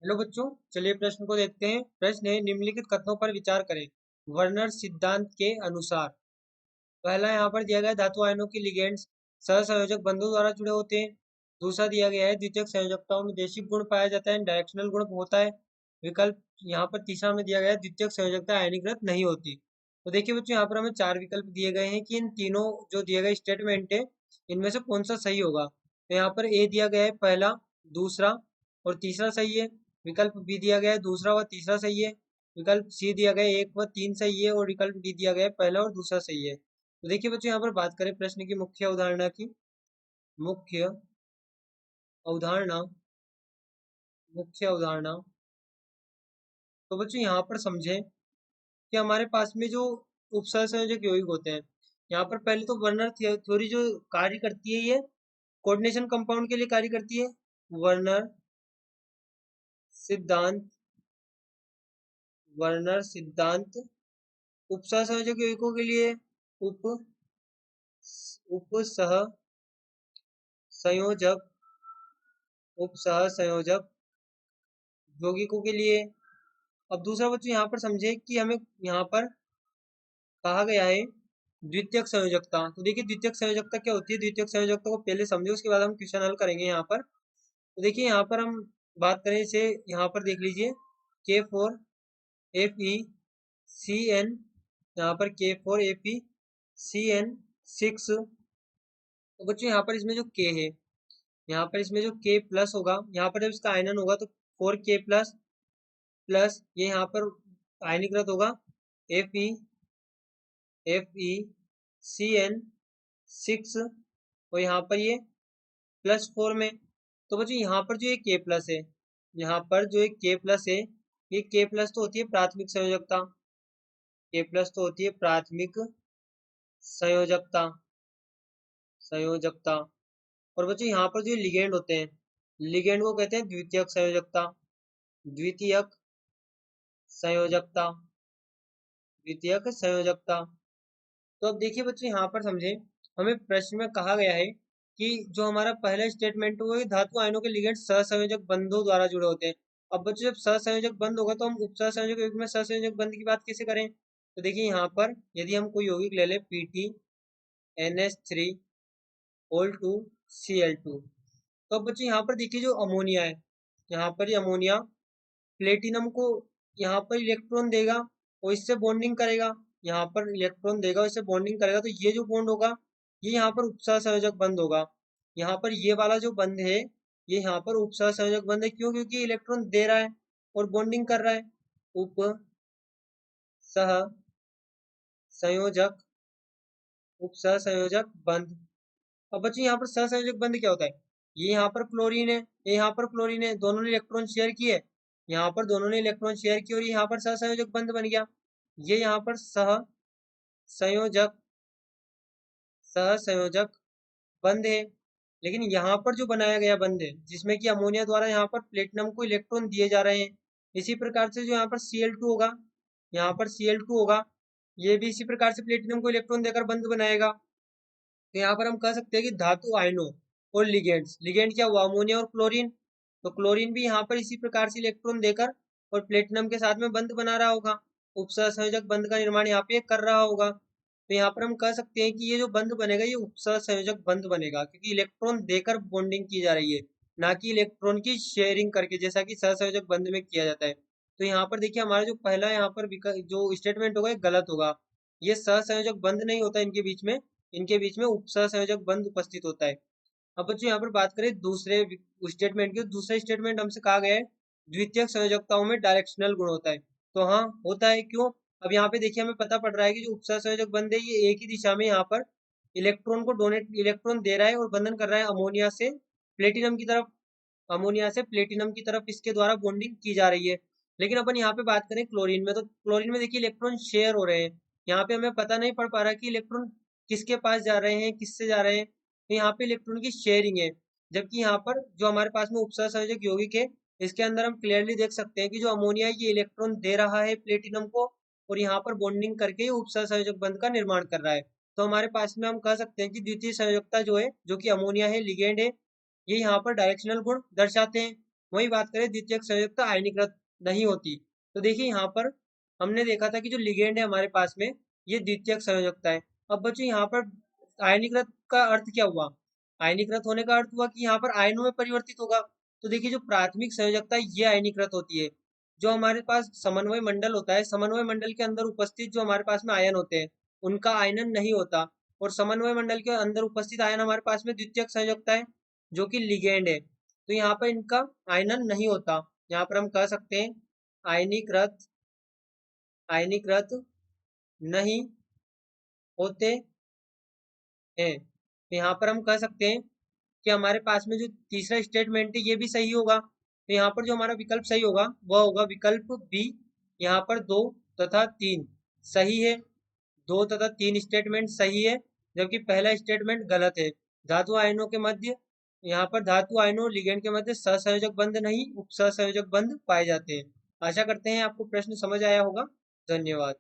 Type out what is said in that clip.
Hello बच्चों, चलिए प्रश्न को देखते हैं। प्रश्न है, निम्नलिखित कथनों पर विचार करें। वर्नर सिद्धांत के अनुसार पहला यहाँ पर दिया गया है, धातु आयनों की लिगेंड्स सहसंयोजक बंधों द्वारा जुड़े होते हैं। दूसरा दिया गया है, द्वितीयक संयोजकताओं में देशिक गुण पाया जाता है, डायरेक्शनल गुण होता है। विकल्प यहाँ पर तीसरा में दिया गया है, द्वितीयक संयोजकता आयनीकृत नहीं होती। तो देखिए बच्चों, यहाँ पर हमें चार विकल्प दिए गए हैं कि इन तीनों जो दिए गए स्टेटमेंट है, इनमें से कौन सा सही होगा। तो यहाँ पर ए दिया गया है पहला, दूसरा और तीसरा सही है। विकल्प बी दिया गया है दूसरा व तीसरा सही है। विकल्प सी दिया गया है एक व तीन सही है, और विकल्प डी दिया गया है पहला और दूसरा सही है। तो देखिए बच्चों, यहाँ पर बात करें प्रश्न की मुख्य अवधारणा की। मुख्य अवधारणा मुख्य अवधारणा तो बच्चों यहाँ पर समझे कि हमारे पास में जो उपसहसंयोजक यौगिक होते हैं, यहाँ पर पहले तो वर्नर थ्योरी जो कार्य करती है, ये कोऑर्डिनेशन कंपाउंड के लिए कार्य करती है। वर्नर सिद्धांत वर्नर सिद्धांत उपसहसंयोजक यौगिकों के लिए उप उपसह संयोजक उपसह संयोजक यौगिकों के लिए। अब दूसरा बच्चों यहाँ पर समझे कि हमें यहाँ पर कहा गया है द्वितीयक संयोजकता। तो देखिए द्वितीयक संयोजकता क्या होती है, द्वितीयक संयोजकता को पहले समझे, उसके बाद हम क्वेश्चन हल करेंगे यहाँ पर। तो देखिए यहाँ पर हम बात करें इसे, यहाँ पर देख लीजिए K4FeCN, यहाँ पर K4FeCN6। तो बच्चों यहाँ पर इसमें जो K है, यहाँ पर इसमें जो K प्लस होगा, यहाँ पर जब इसका आयनन होगा तो 4K प्लस प्लस ये यहाँ पर आयनीकृत होगा FeCN6, और यहाँ पर ये +4 में। तो बच्चों यहाँ पर जो ये K प्लस है, यहाँ पर जो एक K प्लस है, ये K प्लस तो होती है प्राथमिक संयोजकता। K प्लस तो होती है प्राथमिक संयोजकता संयोजकता और बच्चों यहाँ पर जो लिगेंड होते हैं, लिगेंड को कहते हैं द्वितीयक संयोजकता। द्वितीयक संयोजकता द्वितीयक संयोजकता। तो अब देखिए बच्चों, यहाँ पर समझे, हमें प्रश्न में कहा गया है कि जो हमारा पहला स्टेटमेंट है, वो है धातु आयनों के लिगेंड सहसंयोजक बंधों द्वारा जुड़े होते हैं। अब बच्चों जब सहसंयोजक बंध होगा तो हम उपसहसंयोजक यौगिक में सहसंयोजक बंध की बात कैसे करें। तो देखिए यहाँ पर यदि हम कोई यौगिक ले लें PTNH3 तो अब बच्चों यहाँ पर देखिए जो अमोनिया है, यहाँ पर ये अमोनिया प्लेटिनम को यहाँ पर इलेक्ट्रॉन देगा और इससे बॉन्डिंग करेगा। यहाँ पर इलेक्ट्रॉन देगा और इससे बॉन्डिंग करेगा, तो ये जो बॉन्ड होगा ये यहाँ पर उपसह संयोजक बंध होगा। यहाँ पर ये वाला जो बंध है, ये यहाँ पर उपसह संयोजक बंध है। क्यों? क्योंकि इलेक्ट्रॉन दे रहा है और बॉन्डिंग कर रहा है। उपसह संयोजक उपसह संयोजक बंध। अब बच्चों यहाँ पर सहसंयोजक बंध क्या होता है, ये यहाँ पर क्लोरीन है, ये यहाँ पर क्लोरीन है, दोनों ने इलेक्ट्रॉन शेयर किए, यहाँ पर दोनों ने इलेक्ट्रॉन शेयर किए और यहाँ पर सहसंयोजक बंध बन गया। ये यहाँ पर संयोजक सहसंयोजक बंध है। लेकिन यहाँ पर जो बनाया गया बंध है, जिसमें कि अमोनिया द्वारा यहाँ पर प्लेटिनम को इलेक्ट्रॉन दिए जा रहे हैं, इसी प्रकार से जो यहाँ पर Cl2 होगा, यहाँ पर Cl2 होगा, ये भी इसी प्रकार से प्लेटिनम को इलेक्ट्रॉन देकर बंध बनाएगा। तो यहाँ पर हम कह सकते हैं कि धातु आयनों और लिगेंड्स, लिगेंड क्या हुआ, अमोनिया और क्लोरीन, तो क्लोरीन भी यहाँ पर इसी प्रकार से इलेक्ट्रॉन देकर और प्लेटिनम के साथ में बंध बना रहा होगा, उपसहसंयोजक बंध का निर्माण यहाँ पे कर रहा होगा। तो यहाँ पर हम कह सकते हैं कि ये जो बंध बनेगा ये उपसहसंयोजक बंध बनेगा, क्योंकि इलेक्ट्रॉन देकर बॉन्डिंग की जा रही है, ना कि इलेक्ट्रॉन की शेयरिंग करके, जैसा कि सहसंयोजक बंध में किया जाता है। तो यहाँ पर देखिए हमारा जो पहला यहाँ पर जो स्टेटमेंट होगा ये गलत होगा। ये सहसंयोजक बंध नहीं होता इनके बीच में उपसह संयोजक बंध उपस्थित होता है। अब बच्चों यहाँ पर बात करें दूसरे स्टेटमेंट की, दूसरा स्टेटमेंट हमसे कहा गया है द्वितीयक संयोजकताओं में डायरेक्शनल गुण होता है। तो हाँ होता है, क्यों? अब यहाँ पे देखिए हमें पता पड़ रहा है कि जो उपसह संयोजक बंध है ये एक ही दिशा में यहाँ पर इलेक्ट्रॉन दे रहा है और बंधन कर रहा है अमोनिया से प्लेटिनम की तरफ, इसके द्वारा बॉन्डिंग की जा रही है। लेकिन अपन यहाँ पे बात करें क्लोरीन में, तो क्लोरीन में देखिए इलेक्ट्रॉन शेयर हो रहे हैं, यहाँ पे हमें पता नहीं पड़ पा रहा कि इलेक्ट्रॉन किसके पास जा रहे हैं, किससे जा रहे हैं। तो यहाँ पे इलेक्ट्रॉन की शेयरिंग है, जबकि यहाँ पर जो हमारे पास में उपसह संयोजक यौगिक है, इसके अंदर हम क्लियरली देख सकते हैं कि जो अमोनिया है ये इलेक्ट्रॉन दे रहा है प्लेटिनम को और यहाँ पर बॉन्डिंग करके उपसह संयोजक बंध का निर्माण कर रहा है। तो हमारे पास में हम कह सकते हैं कि द्वितीय संयोजकता जो है, जो कि अमोनिया है, लिगेंड है, ये यहाँ पर डायरेक्शनल गुण दर्शाते हैं। वही बात करें द्वितीयक संयोजकता आयनीकृत नहीं होती। तो देखिए यहाँ पर हमने देखा था कि जो लिगेंड है हमारे पास में ये द्वितीयक संयोजकता है। अब बच्चों यहाँ पर आयनीकृत का अर्थ क्या हुआ? आयनीकृत होने का अर्थ हुआ कि यहाँ पर आयनों में परिवर्तित होगा। तो देखिए जो प्राथमिक संयोजकता है ये आयनीकृत होती है। जो हमारे पास समन्वय मंडल होता है, समन्वय मंडल के अंदर उपस्थित जो हमारे पास में आयन होते हैं उनका आयनन नहीं होता, और समन्वय मंडल के अंदर उपस्थित आयन हमारे पास में द्वितीयक संयोजकता है जो कि लिगेंड है। तो यहाँ पर इनका आयनन नहीं होता। यहाँ पर हम कह सकते हैं आयनीकृत आयनीकृत नहीं होते हैं। तो यहाँ पर हम कह सकते हैं कि हमारे पास में जो तीसरा स्टेटमेंट है ये भी सही होगा। तो यहाँ पर जो हमारा विकल्प सही होगा वह होगा विकल्प बी। यहाँ पर 2 तथा 3 सही है, 2 तथा 3 स्टेटमेंट सही है, जबकि पहला स्टेटमेंट गलत है। धातु आयनों के मध्य, यहाँ पर धातु आयनों लिगेंड के मध्य सहसंयोजक बंध नहीं, उपसहसंयोजक बंध पाए जाते हैं। आशा करते हैं आपको प्रश्न समझ आया होगा। धन्यवाद।